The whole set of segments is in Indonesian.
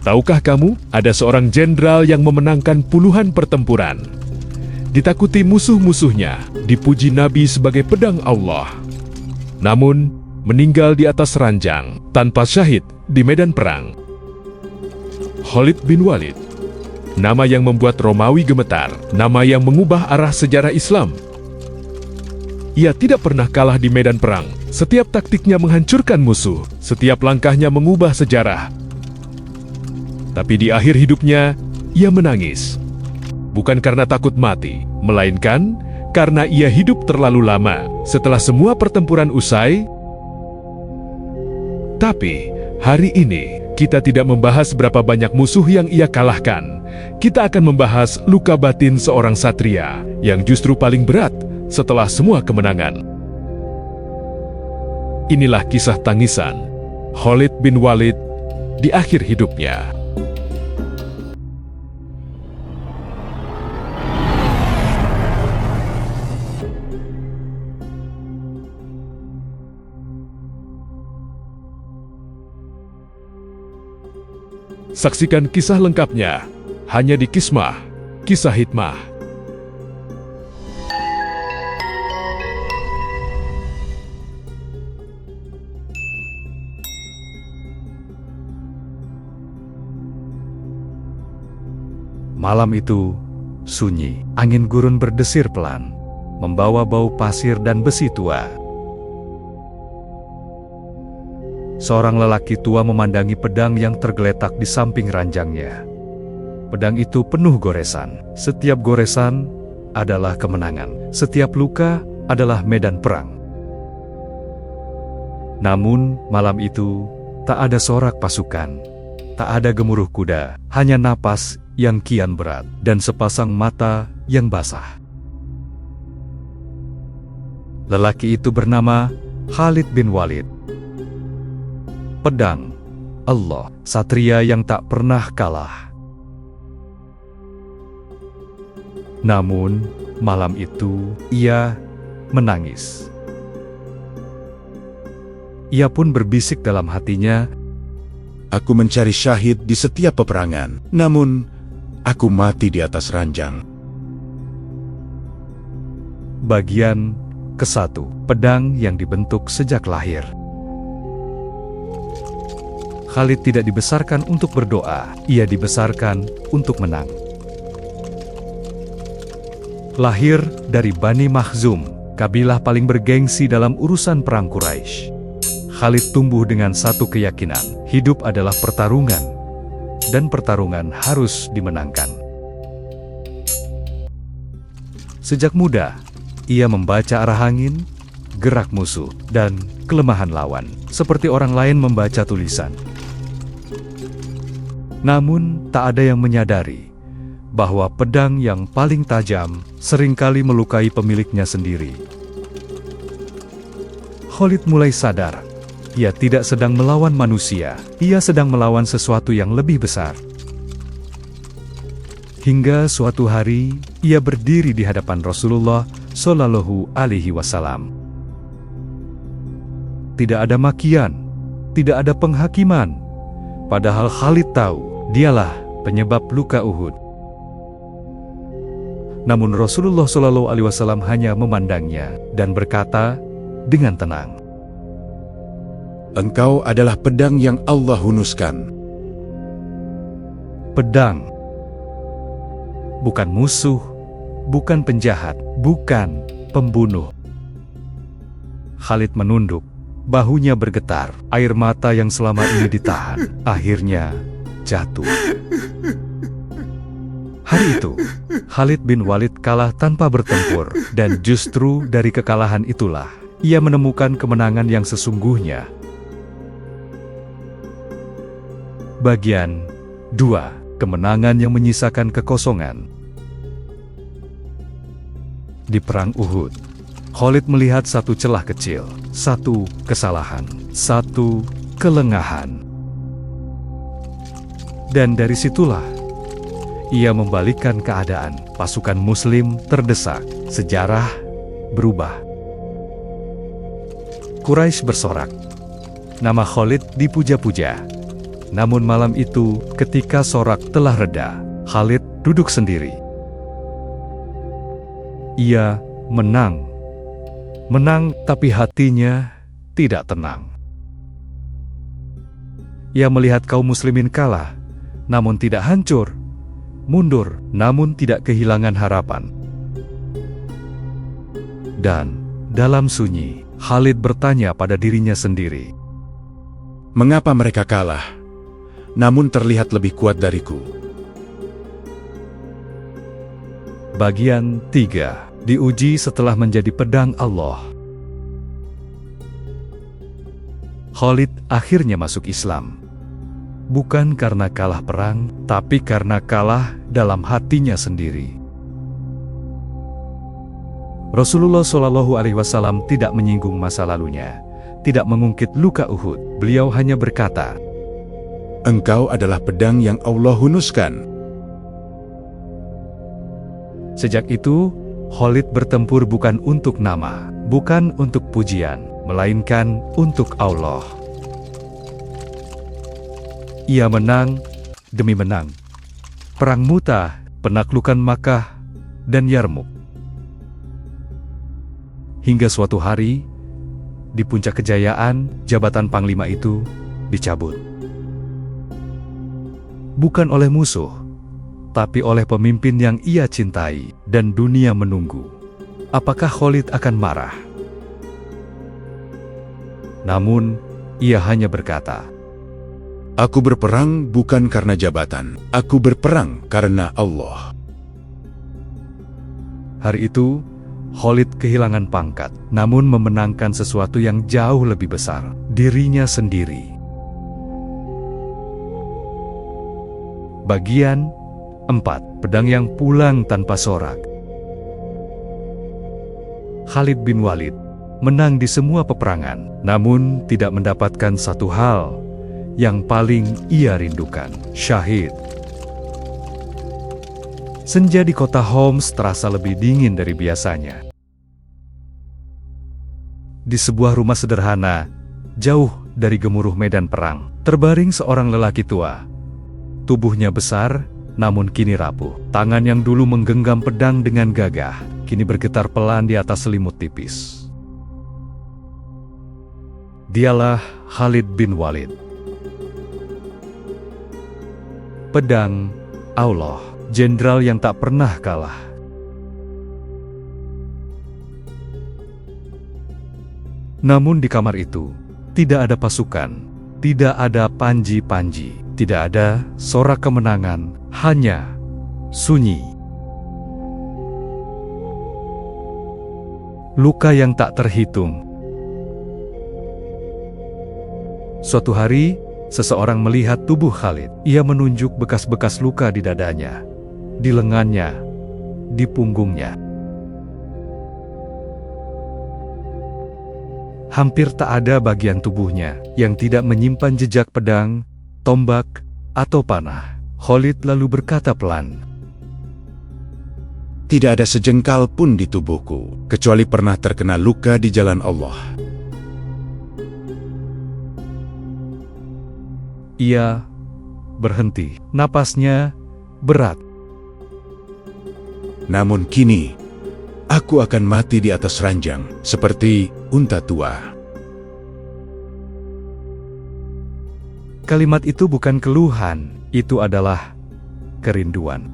Tahukah kamu, ada seorang jenderal yang memenangkan puluhan pertempuran. Ditakuti musuh-musuhnya, dipuji Nabi sebagai pedang Allah. Namun, meninggal di atas ranjang, tanpa syahid di medan perang. Khalid bin Walid, nama yang membuat Romawi gemetar, nama yang mengubah arah sejarah Islam. Ia tidak pernah kalah di medan perang. Setiap taktiknya menghancurkan musuh, setiap langkahnya mengubah sejarah. Tapi di akhir hidupnya, ia menangis. Bukan karena takut mati, melainkan karena ia hidup terlalu lama. Setelah semua pertempuran usai, tapi hari ini kita tidak membahas berapa banyak musuh yang ia kalahkan. Kita akan membahas luka batin seorang satria yang justru paling berat setelah semua kemenangan. Inilah kisah tangisan Khalid bin Walid di akhir hidupnya. Saksikan kisah lengkapnya hanya di Kismah, Kisah Hikmah. Malam itu sunyi, angin gurun berdesir pelan, membawa bau pasir dan besi tua. Seorang lelaki tua memandangi pedang yang tergeletak di samping ranjangnya. Pedang itu penuh goresan. Setiap goresan adalah kemenangan. Setiap luka adalah medan perang. Namun, malam itu tak ada sorak pasukan, tak ada gemuruh kuda, hanya napas yang kian berat dan sepasang mata yang basah. Lelaki itu bernama Khalid bin Walid. Pedang Allah, satria yang tak pernah kalah. Namun, malam itu ia menangis. Ia pun berbisik dalam hatinya, "Aku mencari syahid di setiap peperangan, namun aku mati di atas ranjang." Bagian ke-1, pedang yang dibentuk sejak lahir. Khalid tidak dibesarkan untuk berdoa, ia dibesarkan untuk menang. Lahir dari Bani Makhzum, kabilah paling bergengsi dalam urusan perang Quraisy. Khalid tumbuh dengan satu keyakinan, hidup adalah pertarungan, dan pertarungan harus dimenangkan. Sejak muda, ia membaca arah angin, gerak musuh, dan kelemahan lawan, seperti orang lain membaca tulisan. Namun, tak ada yang menyadari bahwa pedang yang paling tajam seringkali melukai pemiliknya sendiri. Khalid mulai sadar, ia tidak sedang melawan manusia, ia sedang melawan sesuatu yang lebih besar. Hingga suatu hari, ia berdiri di hadapan Rasulullah Shallallahu Alaihi Wasallam. Tidak ada makian, tidak ada penghakiman, padahal Khalid tahu dialah penyebab luka Uhud. Namun Rasulullah Shallallahu Alaihi Wasallam hanya memandangnya dan berkata dengan tenang, "Engkau adalah pedang yang Allah hunuskan." Pedang bukan musuh, bukan penjahat, bukan pembunuh. Khalid menunduk, bahunya bergetar, air mata yang selama ini ditahan akhirnya jatuh. Hari itu, Khalid bin Walid kalah tanpa bertempur, dan justru dari kekalahan itulah ia menemukan kemenangan yang sesungguhnya. Bagian 2, kemenangan yang menyisakan kekosongan. Di perang Uhud, Khalid melihat satu celah kecil, satu kesalahan, satu kelengahan. Dan dari situlah ia membalikkan keadaan. Pasukan Muslim terdesak, sejarah berubah. Quraisy bersorak, nama Khalid dipuja-puja. Namun malam itu, ketika sorak telah reda, Khalid duduk sendiri. Ia menang. Menang, tapi hatinya tidak tenang. Ia melihat kaum muslimin kalah, namun tidak hancur. Mundur, namun tidak kehilangan harapan. Dan dalam sunyi, Khalid bertanya pada dirinya sendiri, Mengapa mereka kalah, namun terlihat lebih kuat dariku? Bagian 3. Diuji setelah menjadi pedang Allah. Khalid akhirnya masuk Islam. Bukan karena kalah perang, tapi karena kalah dalam hatinya sendiri. Rasulullah SAW tidak menyinggung masa lalunya, tidak mengungkit luka Uhud. Beliau hanya berkata, Engkau adalah pedang yang Allah hunuskan. Sejak itu, Khalid bertempur bukan untuk nama, bukan untuk pujian, melainkan untuk Allah. Ia menang demi menang. Perang Mu'tah, penaklukan Makkah, dan Yarmuk. Hingga suatu hari, di puncak kejayaan, jabatan panglima itu dicabut. Bukan oleh musuh, tapi oleh pemimpin yang ia cintai, dan dunia menunggu. Apakah Khalid akan marah? Namun, ia hanya berkata, Aku berperang bukan karena jabatan, aku berperang karena Allah. Hari itu, Khalid kehilangan pangkat, namun memenangkan sesuatu yang jauh lebih besar, dirinya sendiri. Bagian 4. Pedang yang pulang tanpa sorak. Khalid bin Walid menang di semua peperangan, namun tidak mendapatkan satu hal yang paling ia rindukan, syahid. Senja di kota Homs terasa lebih dingin dari biasanya. Di sebuah rumah sederhana, jauh dari gemuruh medan perang, terbaring seorang lelaki tua. Tubuhnya besar, namun kini rapuh. Tangan yang dulu menggenggam pedang dengan gagah, kini bergetar pelan di atas selimut tipis. Dialah Khalid bin Walid. Pedang Allah, jenderal yang tak pernah kalah. Namun di kamar itu, tidak ada pasukan, tidak ada panji-panji, tidak ada sorak kemenangan, hanya sunyi. Luka yang tak terhitung. Suatu hari, seseorang melihat tubuh Khalid. Ia menunjuk bekas-bekas luka di dadanya, di lengannya, di punggungnya. Hampir tak ada bagian tubuhnya yang tidak menyimpan jejak pedang, tombak, atau panah. Khalid lalu berkata pelan, Tidak ada sejengkal pun di tubuhku, kecuali pernah terkena luka di jalan Allah. Ia berhenti, napasnya berat. Namun kini, aku akan mati di atas ranjang, seperti unta tua. Kalimat itu bukan keluhan, itu adalah kerinduan.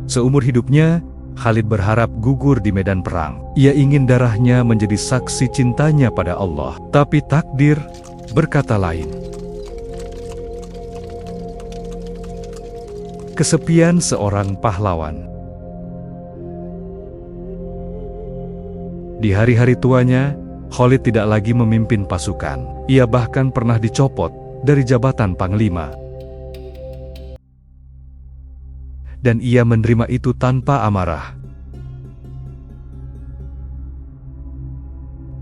Seumur hidupnya, Khalid berharap gugur di medan perang. Ia ingin darahnya menjadi saksi cintanya pada Allah. Tapi takdir berkata lain. Kesepian seorang pahlawan. Di hari-hari tuanya, Khalid tidak lagi memimpin pasukan. Ia bahkan pernah dicopot dari jabatan panglima. Dan ia menerima itu tanpa amarah.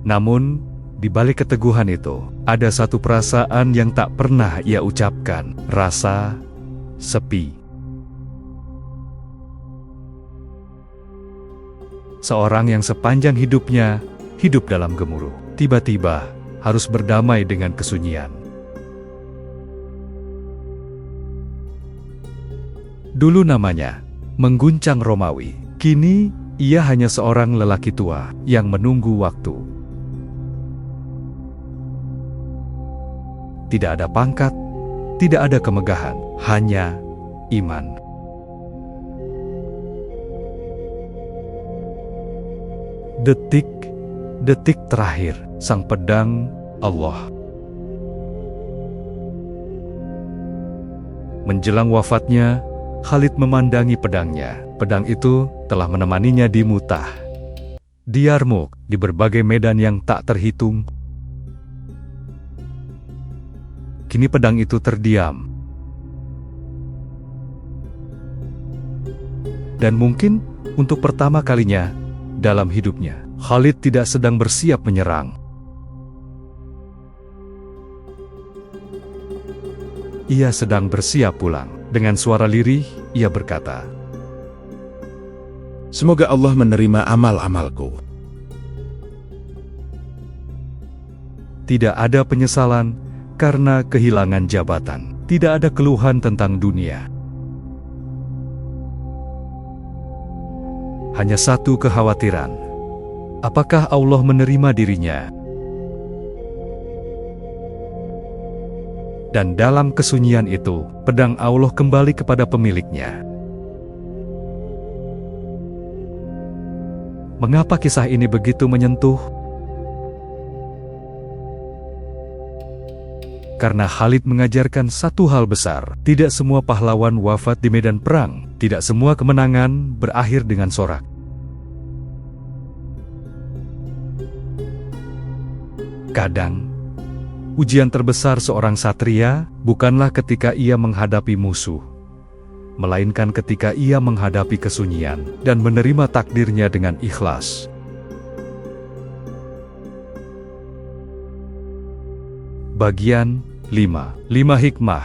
Namun, di balik keteguhan itu, ada satu perasaan yang tak pernah ia ucapkan, rasa sepi. Seorang yang sepanjang hidupnya hidup dalam gemuruh. Tiba-tiba, harus berdamai dengan kesunyian. Dulu namanya Mengguncang Romawi, kini ia hanya seorang lelaki tua yang menunggu waktu. Tidak ada pangkat, tidak ada kemegahan, hanya iman. Detik terakhir, sang pedang Allah. Menjelang wafatnya, Khalid memandangi pedangnya. Pedang itu telah menemaninya di Mu'tah, di Yarmuk, di berbagai medan yang tak terhitung. Kini pedang itu terdiam. Dan mungkin untuk pertama kalinya dalam hidupnya, Khalid tidak sedang bersiap menyerang. Ia sedang bersiap pulang. Dengan suara lirih, ia berkata, Semoga Allah menerima amal-amalku. Tidak ada penyesalan karena kehilangan jabatan. Tidak ada keluhan tentang dunia. Hanya satu kekhawatiran. Apakah Allah menerima dirinya? Dan dalam kesunyian itu, pedang Allah kembali kepada pemiliknya. Mengapa kisah ini begitu menyentuh? Karena Khalid mengajarkan satu hal besar. Tidak semua pahlawan wafat di medan perang. Tidak semua kemenangan berakhir dengan sorak. Kadang, ujian terbesar seorang satria bukanlah ketika ia menghadapi musuh, melainkan ketika ia menghadapi kesunyian dan menerima takdirnya dengan ikhlas. Bagian 5. 5 hikmah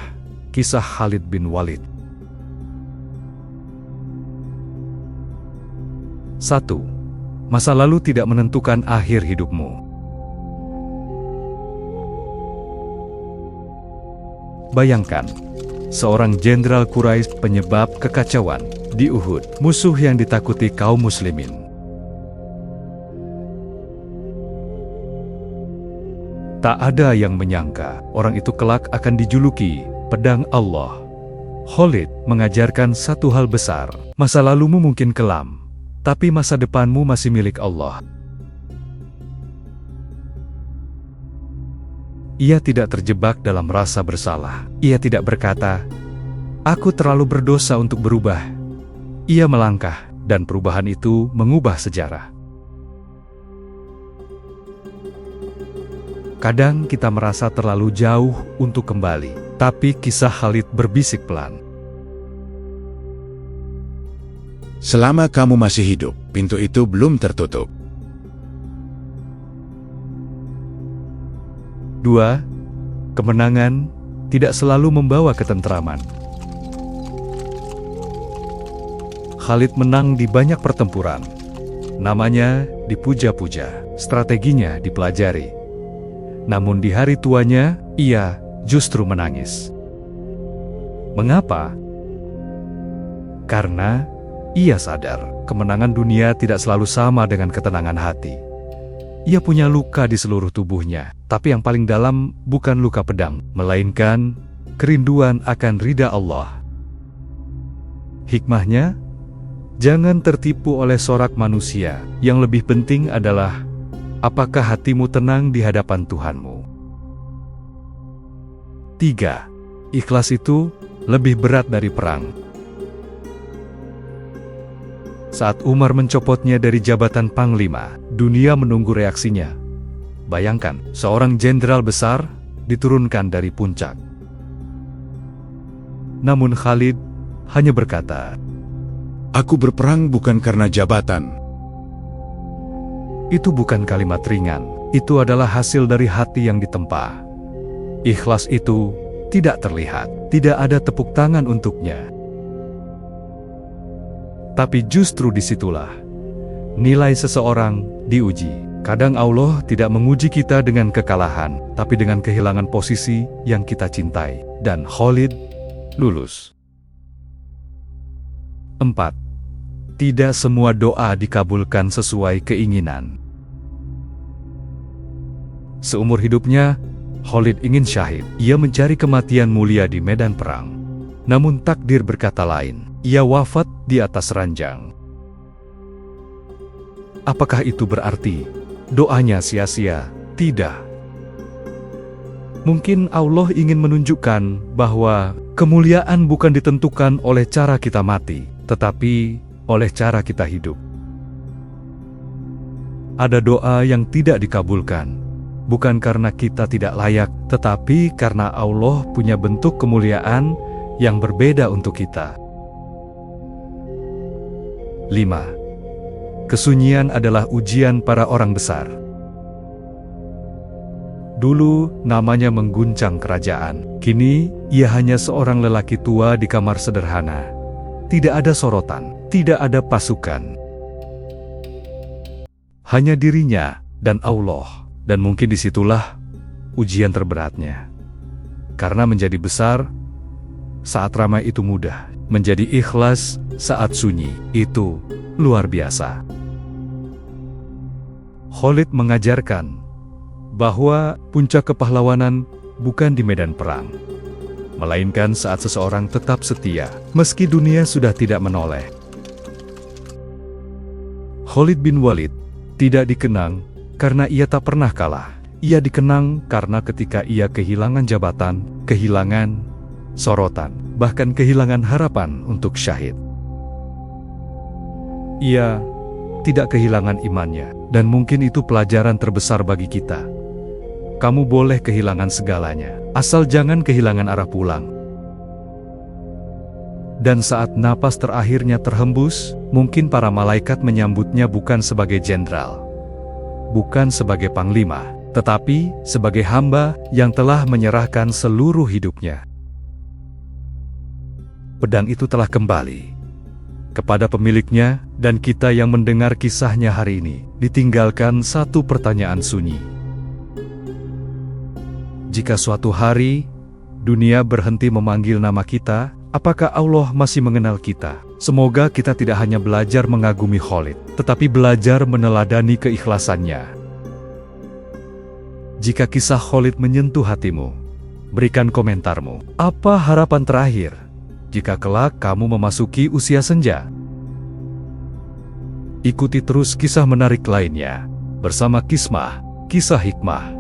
kisah Khalid bin Walid. 1. Masa lalu tidak menentukan akhir hidupmu. Bayangkan, seorang jenderal Quraisy penyebab kekacauan di Uhud, musuh yang ditakuti kaum muslimin. Tak ada yang menyangka orang itu kelak akan dijuluki pedang Allah. Khalid mengajarkan satu hal besar, masa lalumu mungkin kelam, tapi masa depanmu masih milik Allah. Ia tidak terjebak dalam rasa bersalah. Ia tidak berkata, "Aku terlalu berdosa untuk berubah." Ia melangkah, dan perubahan itu mengubah sejarah. Kadang kita merasa terlalu jauh untuk kembali, tapi kisah Khalid berbisik pelan. Selama kamu masih hidup, pintu itu belum tertutup. 2. Kemenangan tidak selalu membawa ketentraman. Khalid menang di banyak pertempuran. Namanya dipuja-puja, strateginya dipelajari. Namun di hari tuanya, ia justru menangis. Mengapa? Karena ia sadar kemenangan dunia tidak selalu sama dengan ketenangan hati. Ia punya luka di seluruh tubuhnya, tapi yang paling dalam bukan luka pedang, melainkan kerinduan akan ridha Allah. Hikmahnya, jangan tertipu oleh sorak manusia. Yang lebih penting adalah, apakah hatimu tenang di hadapan Tuhanmu? 3. Ikhlas itu lebih berat dari perang. Saat Umar mencopotnya dari jabatan Panglima, dunia menunggu reaksinya. Bayangkan, seorang jenderal besar diturunkan dari puncak. Namun Khalid hanya berkata, Aku berperang bukan karena jabatan. itu bukan kalimat ringan, itu adalah hasil dari hati yang ditempa. Ikhlas itu tidak terlihat, tidak ada tepuk tangan untuknya. Tapi justru disitulah nilai seseorang diuji. Kadang Allah tidak menguji kita dengan kekalahan, tapi dengan kehilangan posisi yang kita cintai. Dan Khalid lulus. 4. Tidak semua doa dikabulkan sesuai keinginan. Seumur hidupnya, Khalid ingin syahid. Ia mencari kematian mulia di medan perang. Namun takdir berkata lain. Ia wafat di atas ranjang. Apakah itu berarti doanya sia-sia? Tidak. Mungkin Allah ingin menunjukkan bahwa kemuliaan bukan ditentukan oleh cara kita mati, tetapi oleh cara kita hidup. Ada doa yang tidak dikabulkan, bukan karena kita tidak layak, tetapi karena Allah punya bentuk kemuliaan yang berbeda untuk kita. 5. Kesunyian adalah ujian para orang besar. Dulu, namanya mengguncang kerajaan. Kini, ia hanya seorang lelaki tua di kamar sederhana. Tidak ada sorotan, tidak ada pasukan. Hanya dirinya dan Allah. Dan mungkin disitulah ujian terberatnya. Karena menjadi besar, saat ramai itu mudah. Menjadi ikhlas saat sunyi, itu luar biasa. Khalid mengajarkan bahwa puncak kepahlawanan bukan di medan perang, melainkan saat seseorang tetap setia, meski dunia sudah tidak menoleh. Khalid bin Walid tidak dikenang karena ia tak pernah kalah. Ia dikenang karena ketika ia kehilangan jabatan, kehilangan sorotan, bahkan kehilangan harapan untuk syahid, ia tidak kehilangan imannya. Dan mungkin itu pelajaran terbesar bagi kita. Kamu boleh kehilangan segalanya, asal jangan kehilangan arah pulang. Dan saat napas terakhirnya terhembus, mungkin para malaikat menyambutnya bukan sebagai jenderal, bukan sebagai panglima, tetapi sebagai hamba yang telah menyerahkan seluruh hidupnya. Pedang itu telah kembali kepada pemiliknya, dan kita yang mendengar kisahnya hari ini ditinggalkan satu pertanyaan sunyi. Jika suatu hari dunia berhenti memanggil nama kita, apakah Allah masih mengenal kita? Semoga kita tidak hanya belajar mengagumi Khalid, tetapi belajar meneladani keikhlasannya. Jika kisah Khalid menyentuh hatimu, berikan komentarmu. Apa harapan terakhir jika kelak kamu memasuki usia senja? Ikuti terus kisah menarik lainnya bersama Kismah, Kisah Hikmah.